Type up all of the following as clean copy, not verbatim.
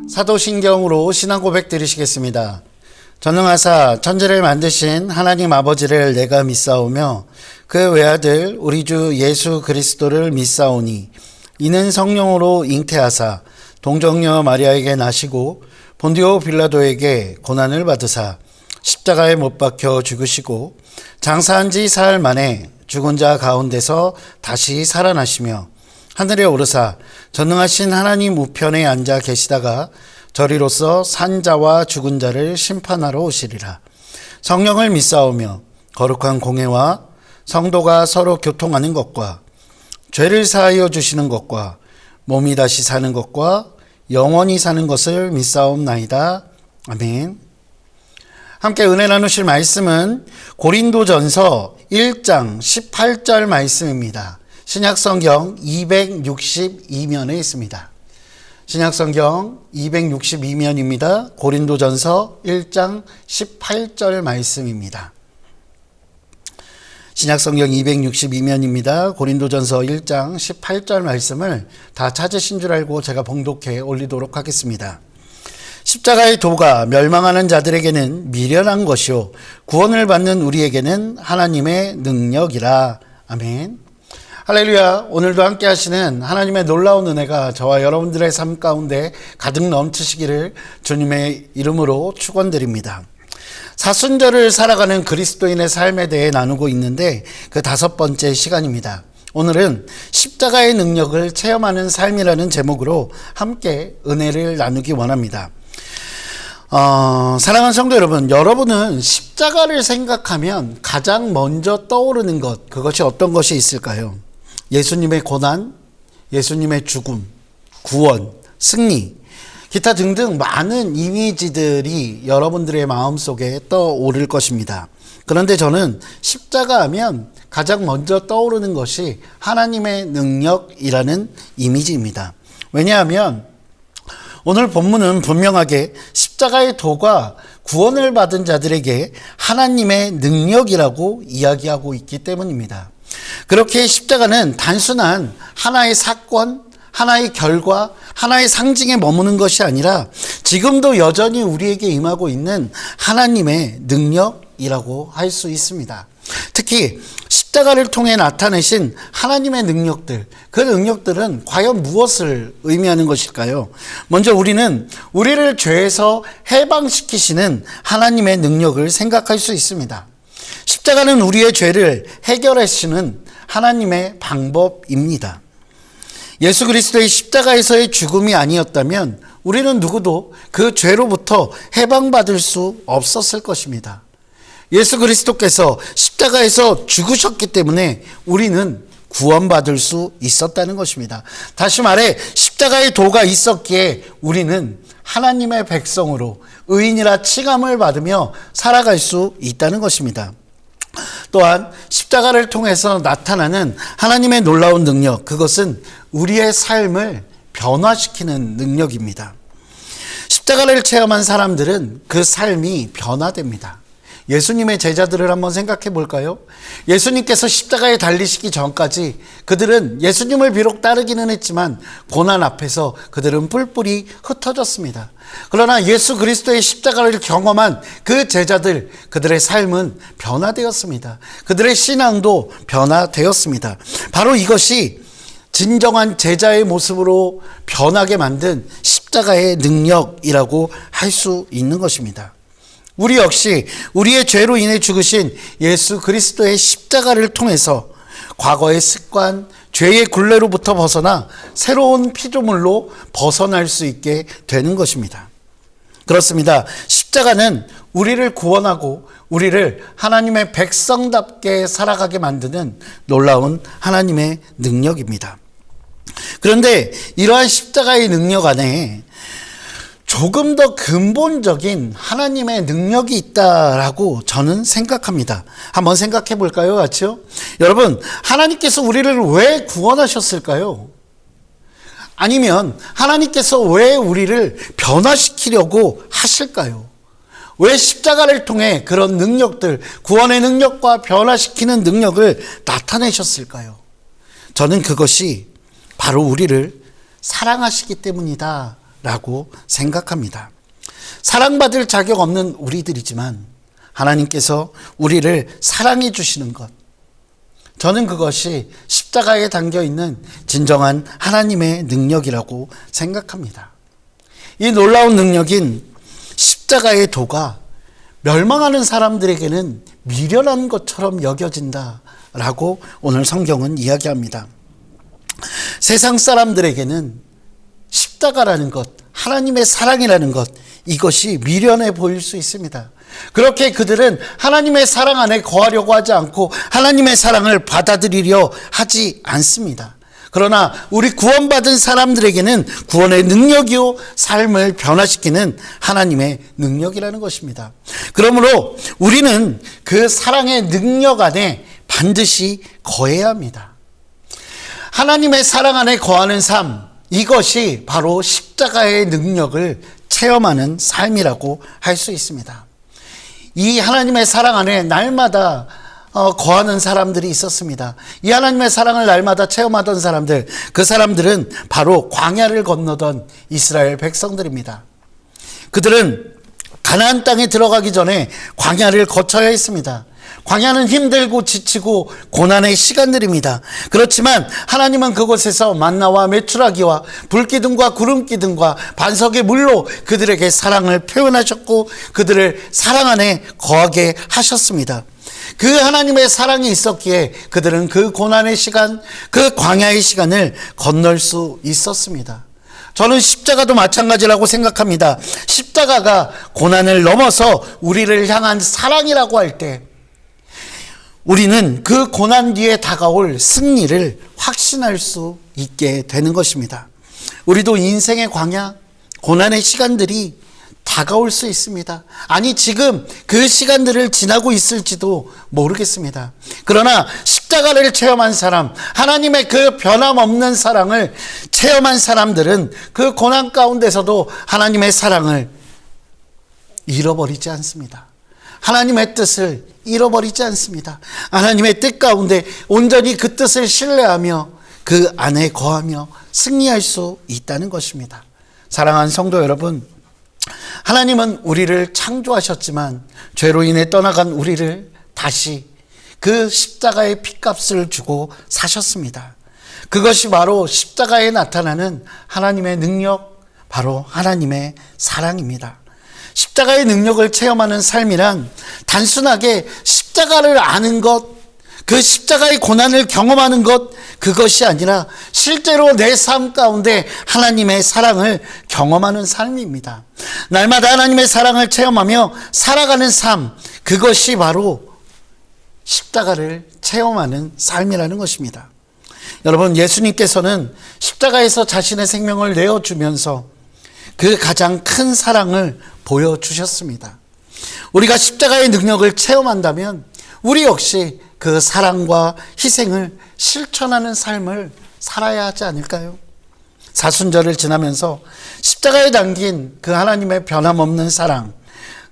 사도신경으로 신앙 고백 드리시겠습니다. 전능하사 천지를 만드신 하나님 아버지를 내가 믿사오며 그 외아들 우리 주 예수 그리스도를 믿사오니 이는 성령으로 잉태하사 동정녀 마리아에게 나시고 본디오 빌라도에게 고난을 받으사 십자가에 못 박혀 죽으시고 장사한 지 사흘 만에 죽은 자 가운데서 다시 살아나시며 하늘에 오르사 전능하신 하나님 우편에 앉아 계시다가 저리로서 산 자와 죽은 자를 심판하러 오시리라. 성령을 믿사오며 거룩한 공회와 성도가 서로 교통하는 것과 죄를 사하여 주시는 것과 몸이 다시 사는 것과 영원히 사는 것을 믿사옵나이다. 아멘. 함께 은혜 나누실 말씀은 고린도전서 1장 18절 말씀입니다. 신약성경 262면에 있습니다. 신약성경 262면입니다. 고린도전서 1장 18절 말씀입니다. 신약성경 262면입니다. 고린도전서 1장 18절 말씀을 다 찾으신 줄 알고 제가 봉독해 올리도록 하겠습니다. 십자가의 도가 멸망하는 자들에게는 미련한 것이요 구원을 받는 우리에게는 하나님의 능력이라. 아멘. 할렐루야. 오늘도 함께 하시는 하나님의 놀라운 은혜가 저와 여러분들의 삶 가운데 가득 넘치시기를 주님의 이름으로 축원드립니다. 사순절을 살아가는 그리스도인의 삶에 대해 나누고 있는데 그 5번째 시간입니다. 오늘은 십자가의 능력을 체험하는 삶이라는 제목으로 함께 은혜를 나누기 원합니다. 사랑하는 성도 여러분, 여러분은 십자가를 생각하면 가장 먼저 떠오르는 것, 그것이 어떤 것이 있을까요? 예수님의 고난, 예수님의 죽음, 구원, 승리, 기타 등등 많은 이미지들이 여러분들의 마음속에 떠오를 것입니다. 그런데 저는 십자가 하면 가장 먼저 떠오르는 것이 하나님의 능력이라는 이미지입니다. 왜냐하면 오늘 본문은 분명하게 십자가의 도가 구원을 받은 자들에게 하나님의 능력이라고 이야기하고 있기 때문입니다. 그렇게 십자가는 단순한 하나의 사건, 하나의 결과, 하나의 상징에 머무는 것이 아니라 지금도 여전히 우리에게 임하고 있는 하나님의 능력이라고 할 수 있습니다. 특히 십자가를 통해 나타내신 하나님의 능력들, 그 능력들은 과연 무엇을 의미하는 것일까요? 먼저 우리는 우리를 죄에서 해방시키시는 하나님의 능력을 생각할 수 있습니다. 십자가는 우리의 죄를 해결하시는 하나님의 방법입니다. 예수 그리스도의 십자가에서의 죽음이 아니었다면 우리는 누구도 그 죄로부터 해방받을 수 없었을 것입니다. 예수 그리스도께서 십자가에서 죽으셨기 때문에 우리는 구원받을 수 있었다는 것입니다. 다시 말해 십자가의 도가 있었기에 우리는 하나님의 백성으로 의인이라 칭함을 받으며 살아갈 수 있다는 것입니다. 또한 십자가를 통해서 나타나는 하나님의 놀라운 능력, 그것은 우리의 삶을 변화시키는 능력입니다. 십자가를 체험한 사람들은 그 삶이 변화됩니다. 예수님의 제자들을 한번 생각해 볼까요? 예수님께서 십자가에 달리시기 전까지 그들은 예수님을 비록 따르기는 했지만 고난 앞에서 그들은 뿔뿔이 흩어졌습니다. 그러나 예수 그리스도의 십자가를 경험한 그 제자들, 그들의 삶은 변화되었습니다. 그들의 신앙도 변화되었습니다. 바로 이것이 진정한 제자의 모습으로 변하게 만든 십자가의 능력이라고 할 수 있는 것입니다. 우리 역시 우리의 죄로 인해 죽으신 예수 그리스도의 십자가를 통해서 과거의 습관, 죄의 굴레로부터 벗어나 새로운 피조물로 벗어날 수 있게 되는 것입니다. 그렇습니다. 십자가는 우리를 구원하고 우리를 하나님의 백성답게 살아가게 만드는 놀라운 하나님의 능력입니다. 그런데 이러한 십자가의 능력 안에 조금 더 근본적인 하나님의 능력이 있다라고 저는 생각합니다. 한번 생각해 볼까요, 같이요? 여러분, 하나님께서 우리를 왜 구원하셨을까요? 아니면 하나님께서 왜 우리를 변화시키려고 하실까요? 왜 십자가를 통해 그런 능력들, 구원의 능력과 변화시키는 능력을 나타내셨을까요? 저는 그것이 바로 우리를 사랑하시기 때문이다 라고 생각합니다. 사랑받을 자격 없는 우리들이지만 하나님께서 우리를 사랑해 주시는 것, 저는 그것이 십자가에 담겨 있는 진정한 하나님의 능력이라고 생각합니다. 이 놀라운 능력인 십자가의 도가 멸망하는 사람들에게는 미련한 것처럼 여겨진다라고 오늘 성경은 이야기합니다. 세상 사람들에게는 십자가라는 것, 하나님의 사랑이라는 것, 이것이 미련해 보일 수 있습니다. 그렇게 그들은 하나님의 사랑 안에 거하려고 하지 않고 하나님의 사랑을 받아들이려 하지 않습니다. 그러나 우리 구원받은 사람들에게는 구원의 능력이요 삶을 변화시키는 하나님의 능력이라는 것입니다. 그러므로 우리는 그 사랑의 능력 안에 반드시 거해야 합니다. 하나님의 사랑 안에 거하는 삶, 이것이 바로 십자가의 능력을 체험하는 삶이라고 할 수 있습니다. 이 하나님의 사랑 안에 날마다 거하는 사람들이 있었습니다. 이 하나님의 사랑을 날마다 체험하던 사람들, 그 사람들은 바로 광야를 건너던 이스라엘 백성들입니다. 그들은 가나안 땅에 들어가기 전에 광야를 거쳐야 했습니다. 광야는 힘들고 지치고 고난의 시간들입니다. 그렇지만 하나님은 그곳에서 만나와 메추라기와 불기둥과 구름기둥과 반석의 물로 그들에게 사랑을 표현하셨고 그들을 사랑 안에 거하게 하셨습니다. 그 하나님의 사랑이 있었기에 그들은 그 고난의 시간, 그 광야의 시간을 건널 수 있었습니다. 저는 십자가도 마찬가지라고 생각합니다. 십자가가 고난을 넘어서 우리를 향한 사랑이라고 할 때 우리는 그 고난 뒤에 다가올 승리를 확신할 수 있게 되는 것입니다. 우리도 인생의 광야, 고난의 시간들이 다가올 수 있습니다. 아니, 지금 그 시간들을 지나고 있을지도 모르겠습니다. 그러나 십자가를 체험한 사람, 하나님의 그 변함없는 사랑을 체험한 사람들은 그 고난 가운데서도 하나님의 사랑을 잃어버리지 않습니다. 하나님의 뜻을 잃어버리지 않습니다. 하나님의 뜻 가운데 온전히 그 뜻을 신뢰하며 그 안에 거하며 승리할 수 있다는 것입니다. 사랑하는 성도 여러분, 하나님은 우리를 창조하셨지만 죄로 인해 떠나간 우리를 다시 그 십자가의 핏값을 주고 사셨습니다. 그것이 바로 십자가에 나타나는 하나님의 능력, 바로 하나님의 사랑입니다. 십자가의 능력을 체험하는 삶이란 단순하게 십자가를 아는 것, 그 십자가의 고난을 경험하는 것, 그것이 아니라 실제로 내 삶 가운데 하나님의 사랑을 경험하는 삶입니다. 날마다 하나님의 사랑을 체험하며 살아가는 삶, 그것이 바로 십자가를 체험하는 삶이라는 것입니다. 여러분, 예수님께서는 십자가에서 자신의 생명을 내어주면서 그 가장 큰 사랑을 보여주셨습니다. 우리가 십자가의 능력을 체험한다면 우리 역시 그 사랑과 희생을 실천하는 삶을 살아야 하지 않을까요? 사순절을 지나면서 십자가에 담긴 그 하나님의 변함없는 사랑,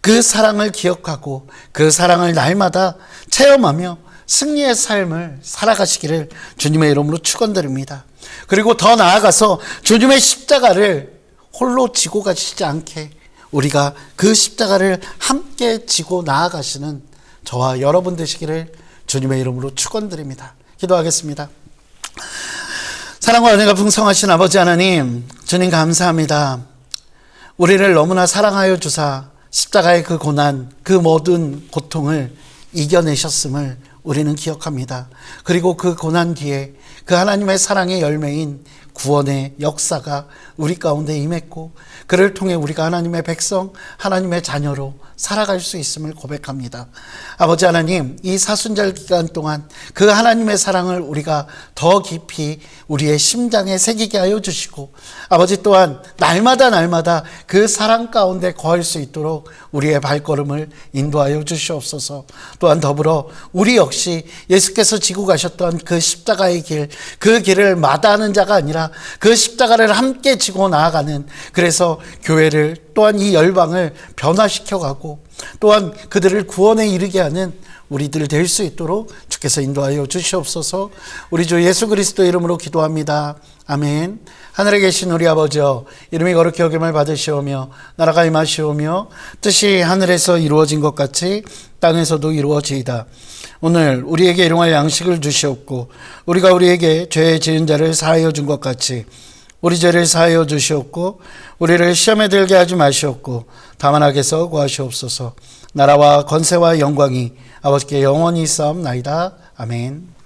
그 사랑을 기억하고 그 사랑을 날마다 체험하며 승리의 삶을 살아가시기를 주님의 이름으로 축원드립니다. 그리고 더 나아가서 주님의 십자가를 홀로 지고 가시지 않게 우리가 그 십자가를 함께 지고 나아가시는 저와 여러분 되시기를 주님의 이름으로 축원드립니다. 기도하겠습니다. 사랑과 은혜가 풍성하신 아버지 하나님, 주님 감사합니다. 우리를 너무나 사랑하여 주사 십자가의 그 고난, 그 모든 고통을 이겨내셨음을 우리는 기억합니다. 그리고 그 고난 뒤에 그 하나님의 사랑의 열매인 구원의 역사가 우리 가운데 임했고 그를 통해 우리가 하나님의 백성, 하나님의 자녀로 살아갈 수 있음을 고백합니다. 아버지 하나님, 이 사순절 기간 동안 그 하나님의 사랑을 우리가 더 깊이 우리의 심장에 새기게 하여 주시고 아버지 또한 날마다 그 사랑 가운데 거할 수 있도록 우리의 발걸음을 인도하여 주시옵소서. 또한 더불어 우리 역시 예수께서 지고 가셨던 그 십자가의 길, 그 길을 마다하는 자가 아니라 그 십자가를 함께 지고 나아가는, 그래서 교회를 또한 이 열방을 변화시켜가고 또한 그들을 구원에 이르게 하는 우리들 될 수 있도록 주께서 인도하여 주시옵소서. 우리 주 예수 그리스도 이름으로 기도합니다. 아멘. 하늘에 계신 우리 아버지여, 이름이 거룩히 여김을 받으시오며 나라가 임하시오며 뜻이 하늘에서 이루어진 것 같이 땅에서도 이루어지이다. 오늘 우리에게 일용할 양식을 주시옵고 우리가 우리에게 죄 지은 자를 사하여 준 것 같이 우리 죄를 사하여 주시옵고 우리를 시험에 들게 하지 마시옵고 다만 악에서 구하시옵소서. 나라와 권세와 영광이 아버지께 영원히 있사옵나이다. 아멘.